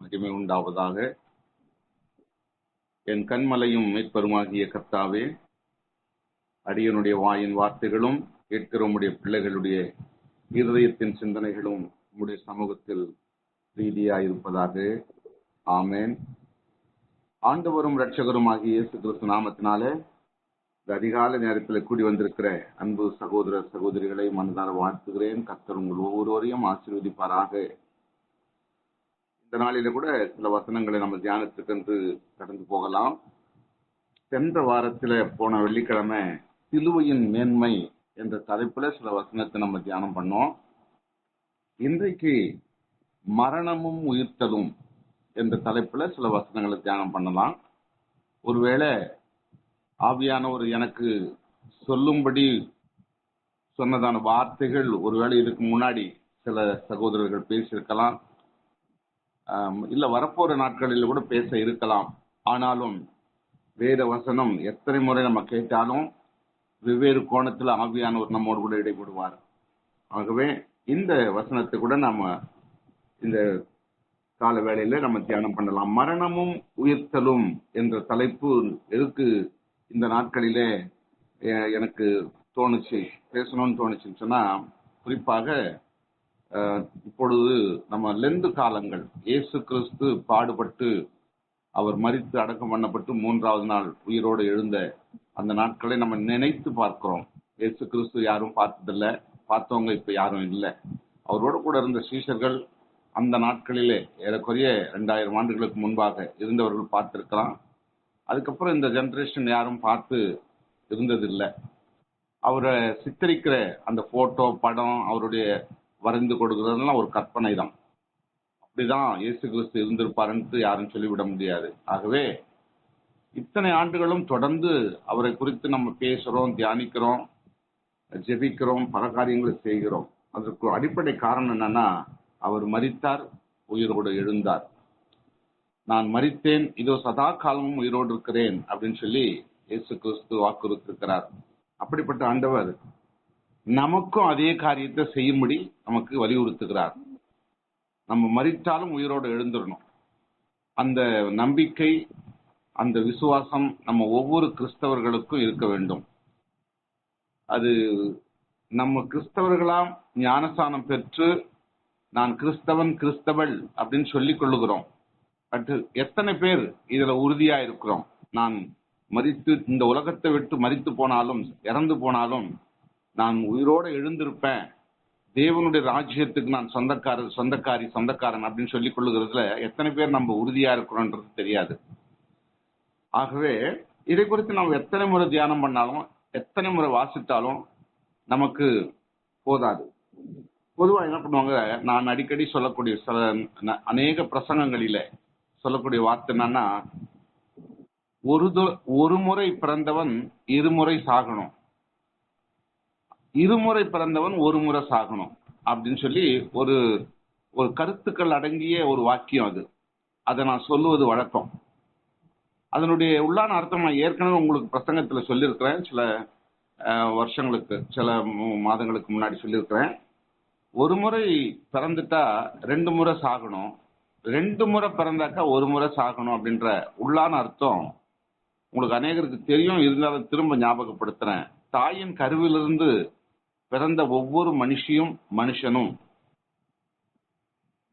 மகிமை உண்டாவதாக. என் கண்மலையும் மீட்பருமாகிய கர்த்தாவே, அடியனுடைய வாயின் வார்த்தைகளும் கேட்கிற உம்முடைய பிள்ளைகளுடைய இருதயத்தின் சிந்தனைகளும் உம்முடைய சமூகத்தில் ரீதியாயிருப்பதாக. ஆமேன். ஆண்டவரும் இரட்சகருமாகிய இயேசு கிறிஸ்து நாமத்தினாலே இந்த அதிகாலை நேரத்தில் கூடி வந்திருக்கிற அன்பு சகோதர சகோதரிகளை மனதார வாழ்த்துகிறேன். கர்த்தர் உங்கள் ஒவ்வொருவரையும் ஆசீர்வதிப்பாராக. இந்த நாளில கூட சில வசனங்களை நம்ம தியானத்துக்கென்று கடந்து போகலாம். சென்ற வாரத்தில் போன வெள்ளிக்கிழமை சிலுவையின் மேன்மை என்ற தலைப்புல சில வசனத்தை நம்ம தியானம் பண்ணோம். இன்றைக்கு மரணமும் உயிர்த்தலும் என்ற தலைப்புல சில வசனங்களை தியானம் பண்ணலாம். ஒருவேளை ஆவியானவர் எனக்கு சொல்லும்படி சொன்னதான வார்த்தைகள் ஒருவேளை இதுக்கு முன்னாடி சில சகோதரர்கள் பேசியிருக்கலாம், இல்ல வரப்போற நாட்களில் கூட பேச இருக்கலாம். ஆனாலும் வேத வசனம் எத்தனை முறை நம்ம கேட்டாலும் வெவ்வேறு கோணத்துல ஆவியானவர் நம்மோடு கூட இடைபடுவார். ஆகவே இந்த வசனத்தை கூட நாம இந்த கால வேளையில நம்ம தியானம் பண்ணலாம். மரணமும் உயிர்த்தலும் என்ற தலைப்பு எதுக்கு இந்த நாட்களிலே எனக்கு தோணுச்சு, பேசணும்னு தோணுச்சுன்னு சொன்னா, குறிப்பாக இப்பொழுது நம்ம லெந்து காலங்கள், இயேசு கிறிஸ்து பாடுபட்டு அவர் மரித்து அடக்கம் பண்ணப்பட்டு 3வது நாள் உயிரோடு எழுந்த அந்த நாட்களை நம்ம நினைத்து பார்க்கிறோம். இயேசு கிறிஸ்து யாரும் பார்த்ததில்லை, பார்த்தவங்க இப்ப யாரும் இல்லை. அவரோட கூட இருந்த சீஷர்கள் அந்த நாட்களிலே ஏறக்குறைய 2000 ஆண்டுகளுக்கு முன்பாக இருந்தவர்கள் பார்த்திருக்கலாம். அதுக்கப்புறம் இந்த ஜெனரேஷன் யாரும் பார்த்து இருந்ததில்லை. அவரை சித்தரிக்கிற அந்த போட்டோ படம் அவருடைய வரைந்து கொடுக்கிறதுலாம் ஒரு கற்பனை தான். அப்படிதான் இயேசு கிறிஸ்து இருந்திருப்பாருன்ட்டு யாரும் சொல்லிவிட முடியாது. ஆகவே இத்தனை ஆண்டுகளும் தொடர்ந்து அவரை குறித்து நம்ம பேசுறோம், தியானிக்கிறோம், ஜெபிக்கிறோம், பல காரியங்களை செய்கிறோம். அதற்கு அடிப்படை காரணம் என்னன்னா, அவர் மரித்தார், உயிரோடு எழுந்தார். நான் மரித்தேன், இதோ சதா காலமும் உயிரோடு இருக்கிறேன் அப்படின்னு சொல்லி இயேசு கிறிஸ்து வாக்குறுத்திருக்கிறார். அப்படிப்பட்ட ஆண்டவர் நமக்கும் அதே காரியத்தை செய்யும்படி நமக்கு வலியுறுத்துகிறார். நம்ம மரித்தாலும் உயிரோடு எழுந்துடணும். அந்த நம்பிக்கை, அந்த விசுவாசம் நம்ம ஒவ்வொரு கிறிஸ்தவர்களுக்கும் இருக்க வேண்டும். அது நம்ம கிறிஸ்தவர்களாம் ஞானஸ்தானம் பெற்று நான் கிறிஸ்தவன் கிறிஸ்தவள் அப்படின்னு சொல்லிக் கொள்ளுகிறோம். பட் எத்தனை பேர் இதுல உறுதியா இருக்கிறோம்? நான் மரித்து இந்த உலகத்தை விட்டு மரித்து போனாலும் இறந்து போனாலும் நான் உயிரோடு எழுந்திருப்பேன், தேவனுடைய ராஜ்யத்துக்கு நான் சொந்தக்காரன் அப்படின்னு சொல்லிக் கொள்ளுகிறதுல எத்தனை பேர் நம்ம உறுதியா இருக்கிறோன்றது தெரியாது. ஆகவே இதை குறித்து நாம் எத்தனை முறை தியானம் பண்ணாலும் எத்தனை முறை வாசித்தாலும் நமக்கு போதாது. பொதுவாக என்ன பண்ணுவாங்க, நான் அடிக்கடி சொல்லக்கூடிய சில அநேக பிரசங்கங்களில சொல்லக்கூடிய வார்த்தை என்னன்னா, ஒரு முறை பிறந்தவன் இருமுறை சாகணும், இருமுறை பிறந்தவன் ஒரு முறை சாகணும் அப்படின்னு சொல்லி ஒரு ஒரு கருத்துக்கள் அடங்கிய ஒரு வாக்கியம் அது. அதை நான் சொல்லுவது வழக்கம். அதனுடைய உள்ளான அர்த்தம் நான் ஏற்கனவே உங்களுக்கு பிரசங்கத்துல சொல்லியிருக்கிறேன். சில வருஷங்களுக்கு, சில மாதங்களுக்கு முன்னாடி சொல்லியிருக்கிறேன். ஒரு முறை பிறந்துட்டா 2 முறை சாகணும், 2 முறை பிறந்தாக்கா ஒரு முறை சாகணும் அப்படின்ற உள்ளான அர்த்தம் உங்களுக்கு அநேகருக்கு தெரியும். இருந்தாலும் திரும்ப ஞாபகப்படுத்துறேன். தாயின் கருவிலிருந்து பிறந்த ஒவ்வொரு மனுஷனும்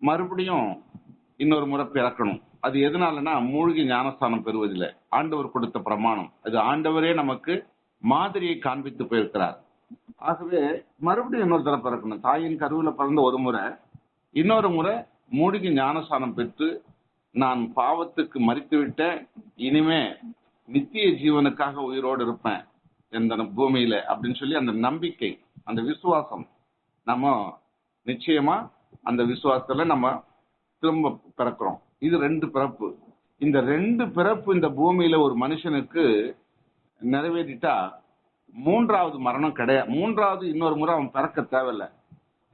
மறுபடியும் இன்னொரு முறை பிறக்கணும். அது எதனாலன்னா, மூழ்கி ஞானஸ்தானம் பெறுவதில்லை. ஆண்டவர் கொடுத்த பிரமாணம் அது. ஆண்டவரே நமக்கு மாதிரியை காண்பித்து போயிருக்கிறார். ஆகவே மறுபடியும் இன்னொரு தடவை பிறக்கணும். தாயின் கருவில பிறந்த ஒரு முறை, இன்னொரு முறை மூழ்கி ஞானஸ்தானம் பெற்று நான் பாவத்துக்கு மரித்து விட்டேன், இனிமே நித்திய ஜீவனுக்காக உயிரோடு இருப்பேன் இந்த பூமியில அப்படின்னு சொல்லி அந்த நம்பிக்கை, அந்த விசுவாசம், நம்ம நிச்சயமா அந்த விசுவாசத்துல நம்ம திரும்ப பிறக்கிறோம். இது 2 பிறப்பு. இந்த 2 பிறப்பு இந்த பூமியில ஒரு மனுஷனுக்கு நிறைவேறிட்டா 3வது மரணம் கிடையாது. 3வது இன்னொரு முறை அவன் பிறக்க தேவையில்லை.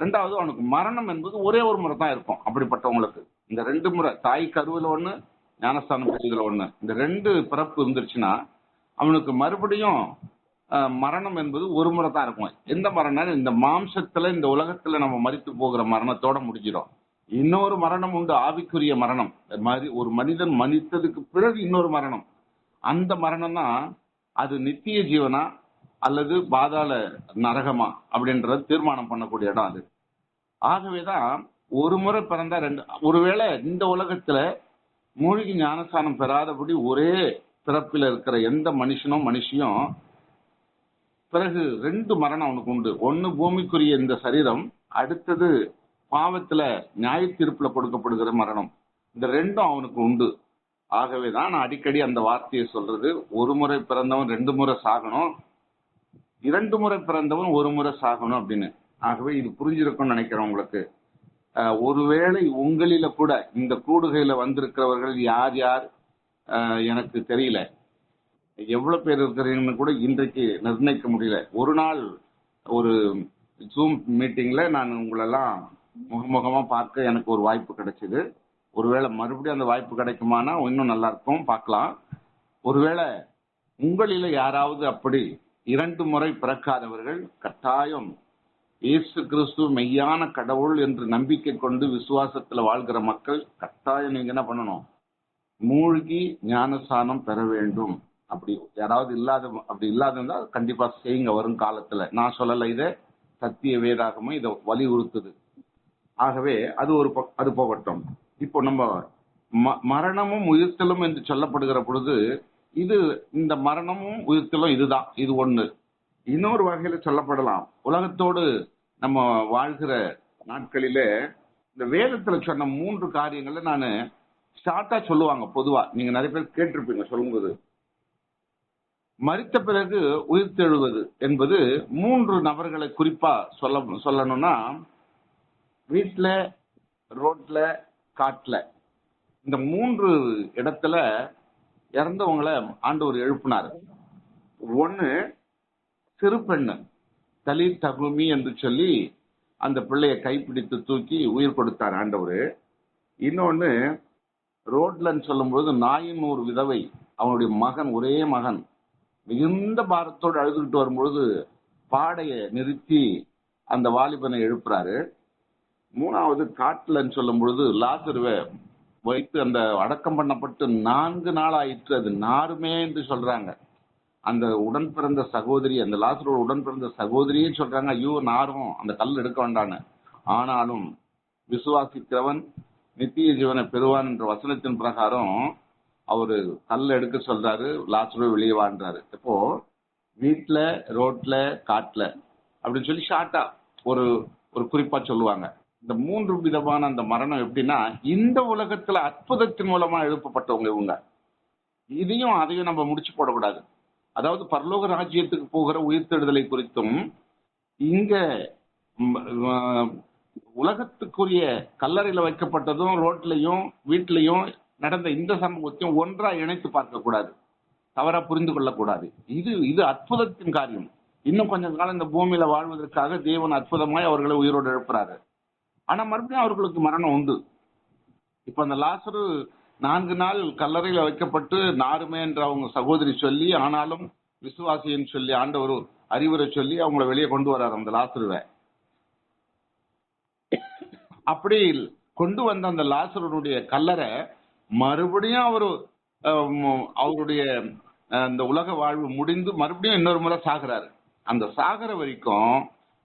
2வது அவனுக்கு மரணம் என்பது ஒரே ஒரு முறை தான் இருக்கும். அப்படிப்பட்டவங்களுக்கு இந்த 2 முறை, தாய் கருவில ஒண்ணு, ஞானஸ்தானம் பெறுதல ஒண்ணு, இந்த 2 பிறப்பு இருந்துருச்சுன்னா அவனுக்கு மறுபடியும் மரணம் என்பது ஒரு முறை தான் இருக்கும். எந்த மரணம்? இந்த மாம்சத்துல, இந்த உலகத்துல நம்ம மரித்து போகிற மரணத்தோட முடிஞ்சிடும். இன்னொரு மரணம் உண்டு, ஆவிக்குரிய மரணம். ஒரு மனிதன் மனிததுக்கு பிறகு இன்னொரு மரணம். அந்த மரணம் தான் அது நித்திய ஜீவனா அல்லது பாதாள நரகமா அப்படின்றத தீர்மானம் பண்ணக்கூடிய இடம் அது. ஆகவேதான் ஒரு முறை பிறந்தா ஒருவேளை இந்த உலகத்துல மூழ்கி ஞானஸ்தானம் பெறாதபடி ஒரே பிறப்பில் இருக்கிற எந்த மனுஷியும் பிறகு 2 மரணம் அவனுக்கு உண்டு. ஒன்னு பூமிக்குரிய இந்த சரீரம், அடுத்தது பாவத்துல நியாய தீர்ப்புல கொடுக்கப்படுகிற மரணம். இந்த 2ம் அவனுக்கு உண்டு. ஆகவேதான் நான் அடிக்கடி அந்த வார்த்தையை சொல்றது, ஒரு முறை பிறந்தவன் 2 முறை சாகணும், 2 முறை பிறந்தவன் 1 முறை சாகணும் அப்படின்னு. ஆகவே இது புரிஞ்சிருக்கும்னு நினைக்கிறேன் உங்களுக்கு. ஒருவேளை உங்களில கூட இந்த கூடுகையில வந்திருக்கிறவர்கள் யார் யார் எனக்கு தெரியல, எவ்வளவு பேர் இருக்கிறீங்கன்னு கூட இன்றைக்கு நிர்ணயிக்க முடியல. ஒரு நாள் ஒரு ஜூம் மீட்டிங்ல நான் உங்களெல்லாம் முகமுகமா பார்க்க எனக்கு ஒரு வாய்ப்பு கிடைச்சது. ஒருவேளை மறுபடியும் அந்த வாய்ப்பு கிடைக்குமானா இன்னும் நல்லா இருக்கும், பார்க்கலாம். ஒருவேளை உங்களில யாராவது அப்படி 2 முறை பிறக்காதவர்கள், கட்டாயம் இயேசு கிறிஸ்து மெய்யான கடவுள் என்று நம்பிக்கை கொண்டு விசுவாசத்துல வாழ்கிற மக்கள் கட்டாயம் நீங்க என்ன பண்ணணும், மூழ்கி ஞானஸ்தானம் பெற வேண்டும். அப்படி யாராவது அப்படி இல்லாத கண்டிப்பா செய்யுங்க வரும் காலத்துல. நான் சொல்லல, இதை சத்திய வேதாகமும் இதை வலியுறுத்துது. ஆகவே அது போகட்டும். இப்போ நம்ம மரணமும் உயிர்த்தலும் என்று சொல்லப்படுகிற பொழுது இந்த மரணமும் உயிர்த்தலும் இதுதான், இது ஒண்ணு. இன்னொரு வகையில சொல்லப்படலாம், உலகத்தோடு நம்ம வாழ்கிற நாட்களிலே இந்த வேதத்துல சொன்ன 3 காரியங்களை நான் ஷார்ட்டா சொல்லுவாங்க. பொதுவா நீங்க நிறைய பேர் கேட்டிருப்பீங்க சொல்லும்போது, மரித்த பிறகு உயிர்த்தெழுவது என்பது 3 நபர்களை குறிப்பா சொல்லணும்னா, வீட்டுல, ரோட்ல, காட்டுல, இந்த 3 இடத்துல இறந்தவங்களை ஆண்டவர் எழுப்பினார். ஒன்னு சிறு பெண்ணு தலித் தகுமி என்று சொல்லி அந்த பிள்ளையை கைப்பிடித்து தூக்கி உயிர் கொடுத்தார் ஆண்டவர். இன்னொன்னு ரோட்லன்னு சொல்லும்போது நாயினூர் விதவை, அவனுடைய மகன், ஒரே மகன், மிகுந்த பாரத்தோடு அழுதுகிட்டு வரும்பொழுது பாடையை நிறுத்தி அந்த வாலிபனை எழுப்புறாரு. 3வது காட்டுலன்னு சொல்லும் பொழுது லாசருவை வைத்து அந்த அடக்கம் பண்ணப்பட்டு 4 நாள் ஆயிற்று, அது நாருமே என்று சொல்றாங்க. அந்த உடன் பிறந்த சகோதரி, அந்த லாசரோட உடன் பிறந்த சகோதரியே சொல்றாங்க, ஐயோ நாரும், அந்த கல் எடுக்க வேண்டான்னு. ஆனாலும் விசுவாசிக்கிறவன் நித்திய ஜீவனை பெறுவான் என்ற வசனத்தின் பிரகாரம் அவரு கல் எடுக்க சொல்றாரு, லாசரோ வெளியே வாழ்றாரு. இப்போ வீட்டுல, ரோட்ல, காட்டுல அப்படின்னு சொல்லி ஷார்ட்டா ஒரு குறிப்பா சொல்லுவாங்க. இந்த 3 விதமான அந்த மரணம் எப்படின்னா, இந்த உலகத்துல அற்புதத்தின் மூலமா எழுப்பப்பட்டவங்க இவங்க. இதையும் அதையும் நம்ம முடிச்சு போடக்கூடாது. அதாவது பரலோக ராஜ்யத்துக்கு போகிற உயிர்த்தெழுதலை குறித்தும், இங்க உலகத்துக்குரிய கல்லறையில வைக்கப்பட்டதும் ரோட்லயும் வீட்லயும் நடந்த இந்த சம்பவத்தையும் ஒன்றா இணைத்து பார்க்க கூடாது, தவறா புரிந்து கொள்ளக்கூடாது. இது அற்புதத்தின் காரியம். இன்னும் கொஞ்ச காலம் இந்த பூமியில வாழ்வதற்காக தேவன் அற்புதமாய் அவர்களை உயிரோடு எழுப்புறாரு. ஆனா மறுபடியும் அவர்களுக்கு மரணம் உண்டு. இப்ப அந்த லாசரு 4 நாள் கல்லறையில வைக்கப்பட்டு நாருமே என்ற அவங்க சகோதரி சொல்லி, ஆனாலும் விசுவாசின்னு சொல்லி ஆண்டவர் அறிவுரை சொல்லி அவங்கள வெளியே கொண்டு வர்றாரு அந்த லாசருவை. அப்படி கொண்டு வந்த அந்த லாசருடைய கல்லறை மறுபடியும் அவருடைய அந்த உலக வாழ்வு முடிந்து மறுபடியும் இன்னொரு முறை சாகுறாரு. அந்த சாகர வரைக்கும்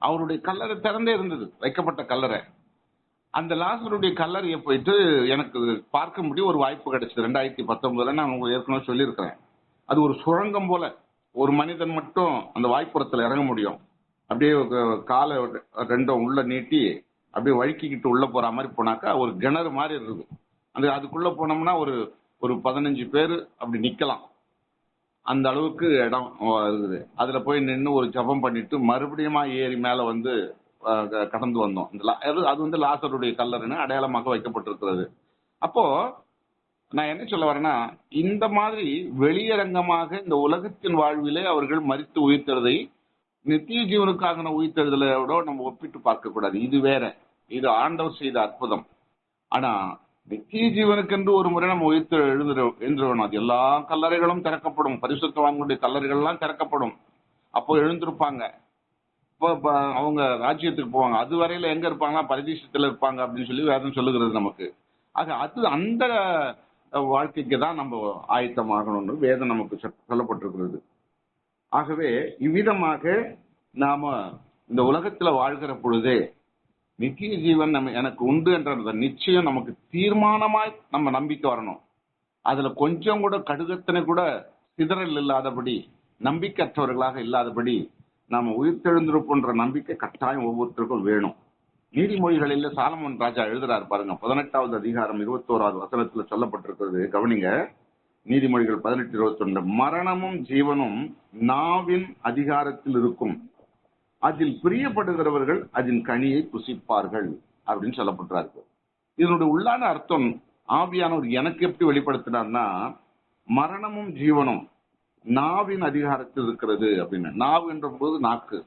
அவருடைய கல்லறை திறந்தே இருந்தது, வைக்கப்பட்ட கல்லறை. அந்த லாசருடைய கல்லறையை போயிட்டு எனக்கு பார்க்க முடியும் ஒரு வாய்ப்பு கிடைச்சது 2019. நான் ஏற்கனவே சொல்லியிருக்கிறேன். அது ஒரு சுரங்கம் போல, ஒரு மனிதன் மட்டும் அந்த வாய்ப்புறத்துல இறங்க முடியும். அப்படியே காலை 2 உள்ள நீட்டி அப்படியே வழுக்கிக்கிட்டு உள்ள போற மாதிரி போனாக்கா ஒரு கிணறு மாதிரி இருக்குது. அதுக்குள்ள போனோம்னா ஒரு 15 பேர் அப்படி நிக்கலாம், அந்த அளவுக்கு இடம் இருக்குது. அதுல போய் நின்று ஒரு ஜபம் பண்ணிட்டு மறுபடியுமா ஏறி மேல வந்து கடந்து வந்தோம். அது லாசருடைய கல்லறைன்னு அடையாளமாக வைக்கப்பட்டிருக்கிறது. அப்போ நான் என்ன சொல்ல வரேன்னா, இந்த மாதிரி வெளியரங்கமாக இந்த உலகத்தின் வாழ்விலே அவர்கள் மரித்து உயிர்த்தெழுதை நித்திய ஜீவனுக்காக உயிர்த்தெழுதலோட நம்ம ஒப்பிட்டு பார்க்க கூடாது. இது வேற, இது ஆண்டவர் செய்த அற்புதம். ஆனா நித்திய ஜீவனுக்கென்று ஒரு முறை நம்ம உயிர்த்து எழுந்துருவோம். அது எல்லா கல்லறைகளும் திறக்கப்படும், பரிசுத்தவான்களுடைய கல்லறைகள் எல்லாம் திறக்கப்படும். அப்போ எழுந்திருப்பாங்க. அவங்க ராஜ்யத்துக்கு போவாங்க. அது வரையில எங்க இருப்பாங்கன்னா பரதீசத்துல இருப்பாங்க அப்படின்னு சொல்லி வேதம் சொல்லுகிறது நமக்கு. ஆக அது அந்த வாழ்க்கைக்கு தான் நம்ம ஆயத்தமாகணும்னு வேதம் நமக்கு சொல்லப்பட்டிருக்கிறது. ஆகவே இவ்விதமாக நாம இந்த உலகத்துல வாழ்கிற பொழுதே நித்திய ஜீவன் எனக்கு உண்டு என்ற அந்த நிச்சயம் நமக்கு தீர்மானமாய் நம்ம நம்பிக்கை வரணும். அதுல கொஞ்சம் கூட கடுகத்தனை கூட சிதறல் இல்லாதபடி, நம்பிக்கையற்றவர்களாக இல்லாதபடி நாம உயிர்த்தெழுந்திருப்போன்ற நம்பிக்கை கட்டாயம் ஒவ்வொருத்தருக்கும் வேணும். நீதிமொழிகளில் சாலமோன் ராஜா எழுதுறாரு பாருங்க, 18வது அதிகாரம் 21வது வசனத்துல சொல்லப்பட்டிருக்கிறது. கவனிங்க, நீதிமொழிகள் 18:21. மரணமும் ஜீவனும் நாவின் அதிகாரத்தில் இருக்கும், அதில் பிரியப்படுகிறவர்கள் அதன் கனியை புசிப்பார்கள் அப்படின்னு சொல்லப்பட்டிருக்கு. இதனுடைய உள்ளான அர்த்தம் ஆவியானவர் எனக்கு எப்படி வெளிப்படுத்தினார்னா, மரணமும் ஜீவனும் நாவின் அதிகாரத்தில் இருக்கிறது அப்படின்னு. நாவு என்ற போது நாக்கு,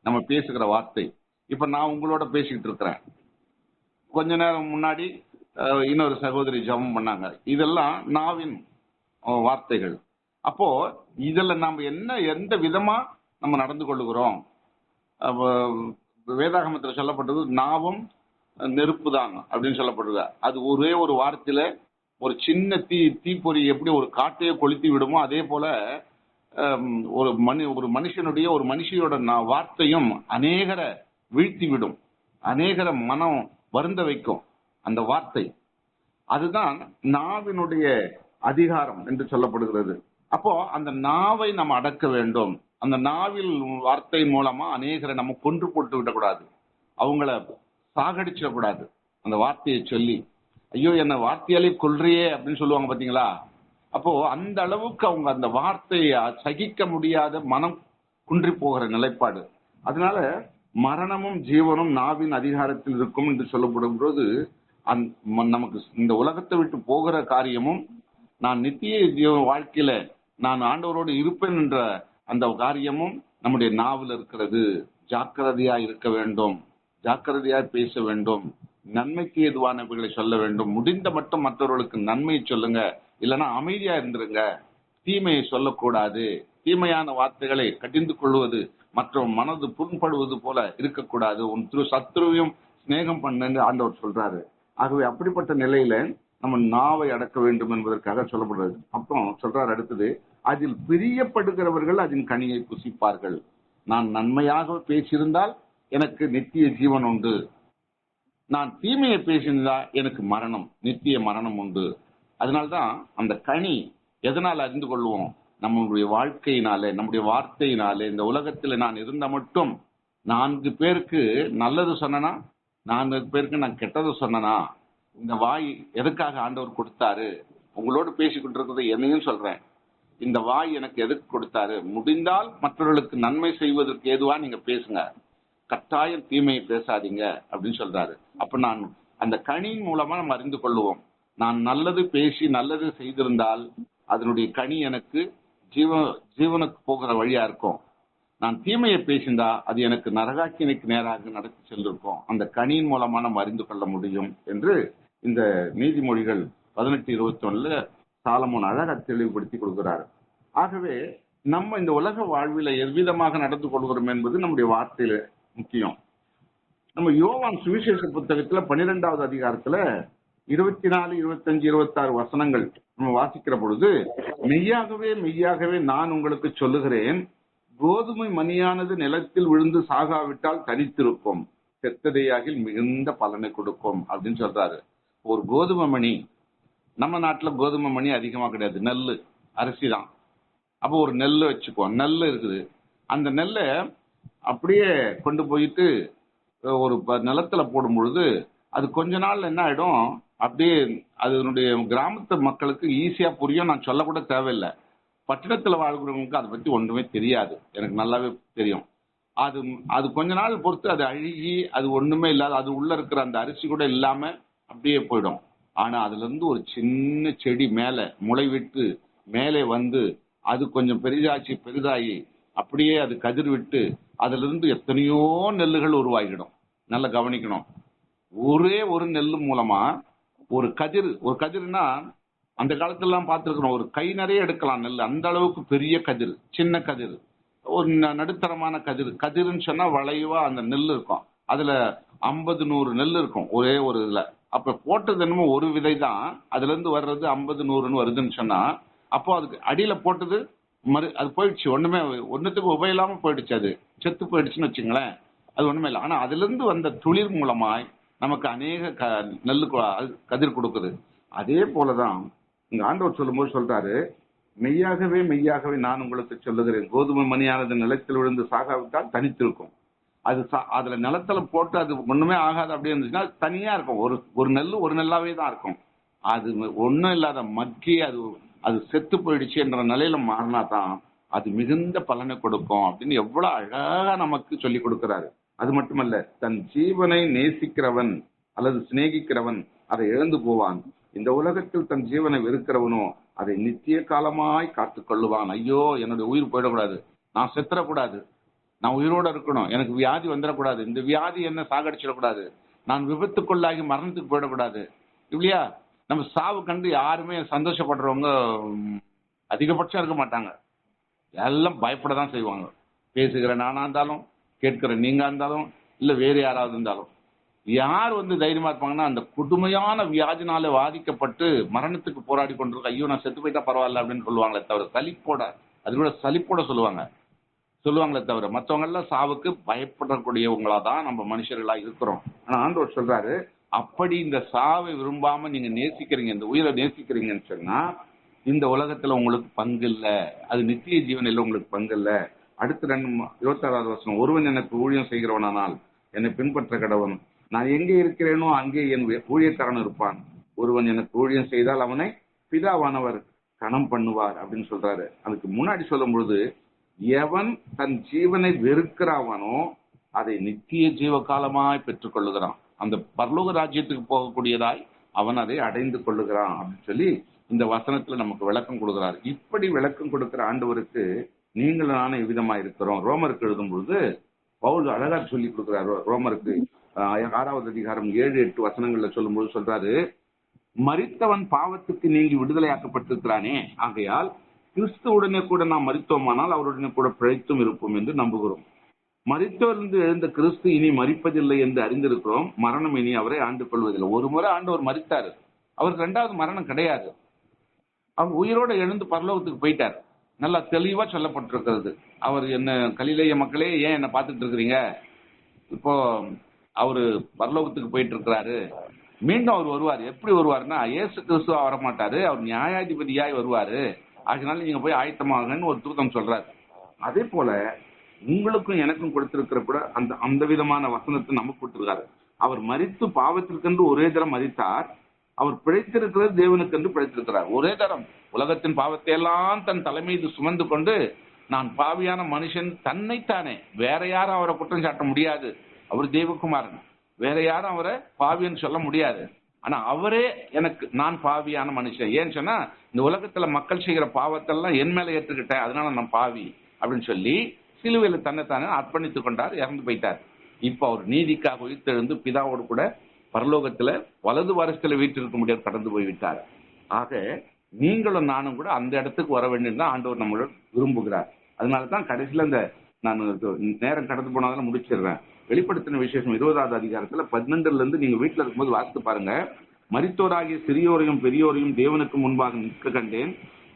நம்ம பேசுகிற வார்த்தை. இப்ப நான் உங்களோட பேசிக்கிட்டு இருக்கிறேன். கொஞ்ச நேரம் முன்னாடி இன்னொரு சகோதரி ஜெபம் பண்ணாங்க. இதெல்லாம் நாவின் வார்த்தைகள். அப்போ இதுல நாம எந்த விதமா நம்ம நடந்து கொள்ளுகிறோம். வேதாகமத்துல சொல்லப்பட்டது நாவும் நெருப்பு தான் அப்படின்னு சொல்லப்படுது. அது ஒரே ஒரு வார்த்தையில ஒரு சின்ன தீப்பொறி எப்படி ஒரு காட்டையை கொளுத்தி விடுமோ, அதே போல ஒரு மனுஷியோட வார்த்தையும் அநேகரை வீழ்த்தி விடும், அநேகரை மனம் வருந்த வைக்கும். அந்த வார்த்தை அதுதான் நாவினுடைய அதிகாரம் என்று சொல்லப்படுகிறது. அப்போ அந்த நாவை நம்ம அடக்க வேண்டும். அந்த நாவில் வார்த்தை மூலமா அநேகரை நம்ம கொன்று போட்டு விடக்கூடாது, அவங்கள சாகடிச்சிடக்கூடாது. அந்த வார்த்தையை சொல்லி, ஐயோ என்ன வார்த்தையாலே கொல்றியே அப்படின்னு சொல்லுவாங்க பாத்தீங்களா. அப்போ அந்த அளவுக்கு அவங்க அந்த வார்த்தையை சகிக்க முடியாத மனம் குன்றி போகிற நிலைப்பாடு. அதனால மரணமும் ஜீவனும் நாவின் அதிகாரத்தில் இருக்கும் என்று சொல்லப்படும் போது, நமக்கு இந்த உலகத்தை விட்டு போகிற காரியமும், நான் நித்திய ஜீவ வாழ்க்கையில நான் ஆண்டவரோடு இருப்பேன் என்ற அந்த காரியமும் நம்முடைய நாவில் இருக்கிறது. ஜாக்கிரதையா இருக்க வேண்டும், ஜாக்கிரதையா பேச வேண்டும், நன்மைக்கு ஏதுவானவைகளை சொல்ல வேண்டும். முடிந்த மட்டும் மற்றவர்களுக்கு நன்மையை சொல்லுங்க, இல்லைன்னா அமைதியா இருந்துருங்க. தீமையை சொல்லக்கூடாது. தீமையான வார்த்தைகளை கடிந்து கொள்வது, மற்ற மனது புண்படுவது போல இருக்கக்கூடாது. உன் சத்துருவையும் சிநேகம் பண்ணுன்னு ஆண்டவர் சொல்றாரு. ஆகவே அப்படிப்பட்ட நிலையில நம்ம நாவை அடக்க வேண்டும் என்பதற்காக சொல்லப்படுறது. அப்புறம் சொல்றாரு அடுத்தது, அதில் பிரியப்படுகிறவர்கள் அதன் கனியை புசிப்பார்கள். நான் நன்மையாக பேசியிருந்தால் எனக்கு நித்திய ஜீவன் உண்டு, நான் தீமையை பேசியிருந்தா எனக்கு மரணம், நித்திய மரணம் உண்டு. அதனால்தான் அந்த கனி எதனால் அறிந்து கொள்வோம்? நம்முடைய வாழ்க்கையினாலே, நம்முடைய வார்த்தையினாலே. இந்த உலகத்துல நான் இருந்த மட்டும் 4 பேருக்கு நல்லது சொன்னா, 4 பேருக்கு நான் கெட்டது சொன்னா, இந்த வாய் எதுக்காக ஆண்டவர் கொடுத்தாரு? உங்களோடு பேசிக்கிட்டு இருக்கிறது என்னையும் சொல்றேன். இந்த வாய் எனக்கு எதுக்கு கொடுத்தாரு? முடிந்தால் மற்றவர்களுக்கு நன்மை செய்வதற்கு ஏதுவா நீங்க பேசுங்க, கட்டாயம் தீமையை பேசாதீங்க அப்படின்னு சொல்றாரு. அப்ப நான் அந்த கனியின் மூலமா நம்ம அறிந்து கொள்ளுவோம். நான் நல்லது பேசி நல்லது செய்திருந்தால் அதனுடைய கனி எனக்கு ஜீவனுக்கு போகிற வழியா இருக்கும். நான் தீமையை பேசியிருந்தா அது எனக்கு நரகாக்கினைக்கு நேராக நடத்தி சென்றிருக்கும். அந்த கனியின் மூலமா நம்ம அறிந்து கொள்ள முடியும் என்று இந்த நீதிமொழிகள் 18:21 சாலமோன் அழகா தெளிவுபடுத்தி கொடுக்கிறார். ஆகவே நம்ம இந்த உலக வாழ்வில எவ்விதமாக நடந்து கொள்கிறோம் என்பது நம்முடைய வார்த்தையில முக்கியம். நம்ம யோவான் சுவிசேஷ புத்தகத்துல 12வது அதிகாரத்துல 24, 25, 26 வசனங்கள் நம்ம வாசிக்கிற பொழுது, மெய்யாகவே மெய்யாகவே நான் உங்களுக்கு சொல்லுகிறேன், கோதுமை மணியானது நிலத்தில் விழுந்து சாகாவிட்டால் தனித்திருக்கும், செத்ததையாகில் மிகுந்த பலனை கொடுக்கும் அப்படின்னு சொல்றாரு. ஒரு கோதுமை மணி, நம்ம நாட்டுல கோதுமை மணி அதிகமா கிடையாது, நெல்லு அரிசி தான். அப்போ ஒரு நெல்லு வச்சுக்குவோம், நெல்லு இருக்குது. அந்த நெல்லை அப்படியே கொண்டு போயிட்டு ஒரு நிலத்துல போடும் பொழுது அது கொஞ்ச நாள் என்ன ஆயிடும், அப்படியே அதனுடைய கிராமத்து மக்களுக்கு ஈஸியா புரியும். நான் சொல்லக்கூட தேவையில்லை. பட்டணத்துல வாழ்கிறவங்களுக்கு அதை பத்தி ஒன்றுமே தெரியாது, எனக்கு நல்லாவே தெரியும். அது கொஞ்ச நாள் பொறுத்து அது அழுகி அது ஒண்ணுமே இல்லாத, அது உள்ள இருக்கிற அந்த அரிசி கூட இல்லாம அப்படியே போயிடும். ஆனா அதுல இருந்து ஒரு சின்ன செடி மேல முளை விட்டு மேலே வந்து அது கொஞ்சம் பெரிதாகி அப்படியே அது கதிர் விட்டு அதுல இருந்து எத்தனையோ நெல்லுகள் உருவாகிடும். நல்லா கவனிக்கணும். ஒரே ஒரு நெல்லு மூலமா ஒரு கதிர்னா அந்த காலத்துல எல்லாம் பார்த்துருக்கணும், ஒரு கை நிறைய எடுக்கலாம் நெல், அந்த அளவுக்கு பெரிய கதிர், சின்ன கதிர் ஒரு நடுத்தரமான கதிர். கதிர்ன்னு சொன்னா வளைவா அந்த நெல் இருக்கும். அதுல 50-100 நெல் இருக்கும் ஒரே ஒரு இதுல. அப்ப போட்டது என்னமோ ஒரு விதை தான், அதுல இருந்து வர்றது 50-100ன்னு வருதுன்னு சொன்னா, அப்போ அதுக்கு அடியில போட்டது அது போயிடுச்சு. ஒண்ணுத்துக்கு உபயோகமில்லாம போயிடுச்சு. அது செத்து போயிடுச்சுன்னு வச்சுங்களேன். அது ஒண்ணுமே இல்லை. ஆனா அதுல இருந்து வந்த துளிர் மூலமாய் நமக்கு அநேக நெல்லு கதிர் கொடுக்குது. அதே போலதான் இங்க ஆண்டவர் சொல்லும்போது சொல்றாரு, மெய்யாகவே மெய்யாகவே நான் உங்களுக்கு சொல்லுகிறேன், கோதுமை மணியானது நிலத்தில் விழுந்து சாகாவிட்டால் தனித்திருக்கும். அது அதுல நிலத்துல போட்டு அது ஒண்ணுமே ஆகாது அப்படி இருந்துச்சுன்னா தனியா இருக்கும். ஒரு நெல் ஒரு நெல்லாவே தான் இருக்கும். அது ஒண்ணும் இல்லாத மக்கி அது அது செத்து போயிடுச்சு என்ற நிலையில மாறினா தான் அது மிகுந்த பலனை கொடுக்கும் அப்படின்னு எவ்வளவு அழகா நமக்கு சொல்லி கொடுக்கிறாரு. அது மட்டுமல்ல, தன் ஜீவனை நேசிக்கிறவன் அல்லது சிநேகிக்கிறவன் அதை இழந்து போவான். இந்த உலகத்தில் தன் ஜீவனை வெறுக்கிறவனோ அதை நித்திய காலமாய் காத்துக் கொள்ளுவான். ஐயோ, என்னுடைய உயிர் போயிடக்கூடாது, நான் செத்துறக்கூடாது, நான் உயிரோட இருக்கணும், எனக்கு வியாதி வந்துடக்கூடாது, இந்த வியாதி என்ன சாகடிச்சிடக்கூடாது, நான் விபத்துக்குள்ளாகி மரணத்துக்கு போயிடக்கூடாது. இல்லையா? நம்ம சாவு கண்டு யாருமே சந்தோஷப்படுறவங்க அதிகபட்சம் இருக்க மாட்டாங்க. எல்லாம் பயப்படதான் செய்வாங்க. பேசுகிற நானா இருந்தாலும், கேட்கிற நீங்க இருந்தாலும், இல்ல வேறு யாராவது இருந்தாலும். யார் தைரியமா இருப்பாங்கன்னா, அந்த கொடுமையான வியாதினால பாதிக்கப்பட்டு மரணத்துக்கு போராடி கொண்டிருக்க, ஐயோ நான் செத்து போயிட்டா பரவாயில்ல அப்படின்னு சொல்லுவாங்களே தவிர சலிப்போட, அது கூட சலிப்போட சொல்லுவாங்களே தவிர, மற்றவங்க எல்லாம் சாவுக்கு பயப்படக்கூடியவங்களா தான் நம்ம மனுஷர்களா இருக்கிறோம். ஆனா ஆண்டவர் சொல்றாரு, அப்படி இந்த சாவை விரும்பாம நீங்க நேசிக்கிறீங்க, இந்த உயிரை நேசிக்கிறீங்கன்னு சொன்னா இந்த உலகத்துல உங்களுக்கு பங்கு இல்ல, அது நித்திய ஜீவனில் உங்களுக்கு பங்கு இல்ல. அடுத்த 26வது வசனம், ஒருவன் எனக்கு ஊழியம் செய்கிறவனானால் என்னை பின்பற்ற கடவன், நான் எங்கே இருக்கிறேனோ அங்கே என் ஊழியக்காரன் இருப்பான். ஒருவன் எனக்கு ஊழியம் செய்தால் அவனை பிதாவானவர் கணம் பண்ணுவார் அப்படின்னு சொல்றாரு. அதுக்கு முன்னாடி சொல்லும் பொழுது, எவன் தன் ஜீவனை வெறுக்கிறாவனோ அதை நித்திய ஜீவ காலமாய் பெற்றுக் கொள்ளுகிறான், அந்த பரலோக ராஜ்யத்துக்கு போகக்கூடியதாய் அவன் அதை அடைந்து கொள்ளுகிறான் அப்படின்னு சொல்லி இந்த வசனத்துல நமக்கு விளக்கம் கொடுக்கிறார். இப்படி விளக்கம் கொடுக்கிற ஆண்டவருக்கு நீங்கள் நானே விதமா இருக்கிறோம். ரோமருக்கு எழுதும் பொழுது பவுல் அழகா சொல்லி கொடுக்கிறார். ரோமருக்கு 6வது அதிகாரம் 7-8 வசனங்கள்ல சொல்லும்போது சொல்றாரு, மரித்தவன் பாவத்துக்கு நீங்கி விடுதலையாக்கப்பட்டிருக்கிறானே, ஆகையால் கிறிஸ்துவுடனே கூட நாம் மரித்தோமானால் அவருடனே கூட பிழைத்தும் இருப்போம் என்று நம்புகிறோம். மரித்தோரிலிருந்து எழுந்த கிறிஸ்து இனி மரிப்பதில்லை என்று அறிந்திருக்கிறோம். மரணம் இனி அவரை ஆண்டு கொள்வதில்லை. ஒரு முறை ஆண்டவர் மரித்தாரு, அவருக்கு 2வது மரணம் கிடையாது. அவர் உயிரோட எழுந்து பரலோகத்துக்கு போயிட்டார். நல்லா தெளிவா சொல்லப்பட்டிருக்கிறது. அவர் என்ன, கலிலேய மக்களே ஏன் என்ன பார்த்துட்டு இருக்கிறீங்க, இப்போ அவரு பரலோகத்துக்கு போயிட்டு இருக்கிறாரு, மீண்டும் அவர் வருவார். எப்படி வருவாருன்னா, இயேசு கிறிஸ்துவா வரமாட்டாரு, அவர் நியாயாதிபதியாய் வருவாரு, அதனால நீங்க போய் ஆயத்தமாகன்னு ஒரு தூதம் சொல்றாரு. அதே போல உங்களுக்கும் எனக்கும் கொடுத்திருக்கிற கூட அந்த விதமான வசனத்தை நமக்கு கொடுத்திருக்காரு. அவர் மரித்து பாவத்திற்கென்று ஒரே தரம் மரித்தார், அவர் பிழைத்திருக்கிறது தேவனுக்கென்று பிழைத்திருக்கிறார். ஒரே தரம் உலகத்தின் பாவத்தை எல்லாம் தன் தலைமீது சுமந்து கொண்டு, நான் பாவியான மனுஷன் தன்னைத்தானே, வேற யாரும் அவரை குற்றம் சாட்ட முடியாது. அவர் தேவகுமாரன், வேற யாரும் அவரை பாவின்னு சொல்ல முடியாது. ஆனா அவரே எனக்கு, நான் பாவியான மனுஷன், ஏன்னு சொன்னா இந்த உலகத்துல மக்கள் செய்கிற பாவத்தெல்லாம் என் மேல ஏற்றுக்கிட்டேன், அதனால நான் பாவி அப்படின்னு சொல்லி சிலுவையில தன்னைத்தானே அர்ப்பணித்துக் கொண்டார், இறந்து போயிட்டார். இப்ப அவர் நீதிக்காக உயிர்த்தெழுந்து பிதாவோடு கூட பரலோகத்துல வலது வாரத்துல வீட்டிருக்க முடியாது கடந்து போய்விட்டார். ஆக நீங்களும் நானும் கூட அந்த இடத்துக்கு வர வேண்டும் தான் ஆண்டவர் நம்மளோட விரும்புகிறார். அதனாலதான் கடைசியில நான் நேரம் கடந்து போனாலும் முடிச்சிடுறேன். வெளிப்படுத்தின விசேஷம் 20வது அதிகாரத்துல 12ல இருந்து நீங்க வீட்டுல இருக்கும்போது வாசித்து பாருங்க. மரித்தோராகிய சிறியோரையும் பெரியோரையும் தேவனுக்கு முன்பாக நிற்க கண்டேன்.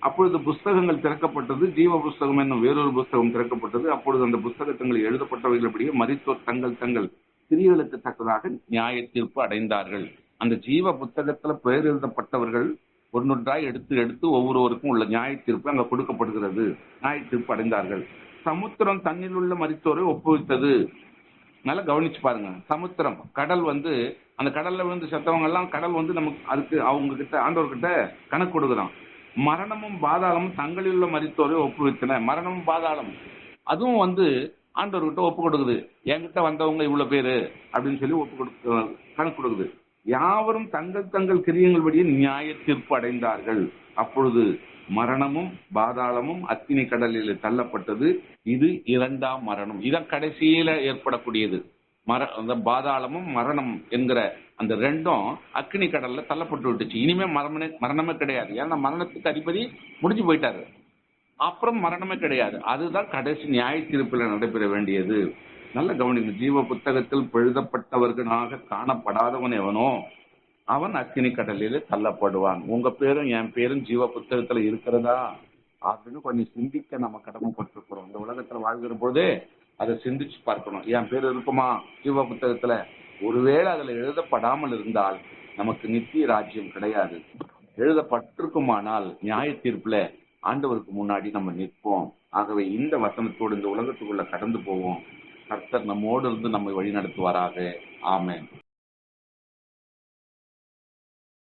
அப்பொழுது புஸ்தகங்கள் திறக்கப்பட்டது, ஜீவ புஸ்தகம் என்னும் வேறொரு புஸ்தகம் திறக்கப்பட்டது. அப்பொழுது அந்த புஸ்தகத்தில் எழுதப்பட்டவைகளின்படியே மரித்தோர் தங்கள் தங்கள் கிரியைகளுக்கு தக்கதாக நியாய தீர்ப்பு அடைந்தார்கள். அந்த ஜீவ புத்தகத்துல பெயர் எழுதப்பட்டவர்கள் ஒன்னொன்றாய் எடுத்து எடுத்து ஒவ்வொருவருக்கும் உள்ள நியாய தீர்ப்பு அங்க கொடுக்கப்படுகிறது. நியாய தீர்ப்பு அடைந்தார்கள். சமுத்திரம் தண்ணில் உள்ள மரித்தோரை ஒப்புவித்தது. நல்லா கவனிச்சு பாருங்க. சமுத்திரம், கடல் அந்த கடல்ல செத்தவங்க எல்லாம் கடல் நமக்கு அதுக்கு அவங்க கிட்ட ஆண்டவர்கிட்ட கணக்கு கொடுக்குறான். மரணமும் பாதாளமும் தங்களில் உள்ள மரித்தோரை ஒப்புவித்தன. மரணமும் பாதாளம் அதுவும் ஆண்டவர்கிட்ட ஒப்பு கொடுக்குது. என்கிட்ட வந்தவங்க இவ்வளவு பேரு அப்படின்னு சொல்லி கணக்கு கொடுக்குது. யாவரும் தங்கள் தங்கள் கிரியங்கள் படியே நியாய தீர்ப்பு அடைந்தார்கள். அப்பொழுது மரணமும் பாதாளமும் அக்கினி கடலில் தள்ளப்பட்டது. இது 2ஆம் மரணம். இதான் கடைசியில ஏற்படக்கூடியது. அந்த பாதாளமும் மரணம் என்கிற அந்த 2ம் அக்கினி கடல்ல தள்ளப்பட்டு விட்டுச்சு. இனிமே மரணமே கிடையாது. ஏன்னா மரணத்துக்கு அதிபதி முடிஞ்சு போயிட்டாரு. அப்புறம் மரணமே கிடையாது. அதுதான் கடைசி நியாய தீர்ப்பில் நடைபெற வேண்டியது. நல்ல கவனிங்க. ஜீவ புத்தகத்தில் எழுதப்பட்டவர்களாக காணப்படாதவன் எவனோ அவன் அக்கினி கடலிலே தள்ளப்படுவான். உங்க பேரும் என் பேரும் ஜீவ புத்தகத்துல இருக்கிறதா அப்படின்னு கொஞ்சம் சிந்திக்க நம்ம கடமைப்பட்டிருக்கிறோம். இந்த உலகத்துல வாழ்கிற போதே அதை சிந்திச்சு பார்க்கணும். என் பேர் இருக்குமா ஜீவ புத்தகத்துல? ஒருவேளை அதுல எழுதப்படாமல் இருந்தால் நமக்கு நித்திய ராஜ்யம் கிடையாது. எழுதப்பட்டிருக்குமானால் நியாய தீர்ப்புல ஆண்டவருக்கு முன்னாடி நம்ம நிற்போம். ஆகவே இந்த வசனத்தோடு இந்த உலகத்துக்குள்ள கடந்து போவோம். கர்த்தர் நம்மோடு இருந்து நம்மை வழி நடத்துவாராக. ஆமென்.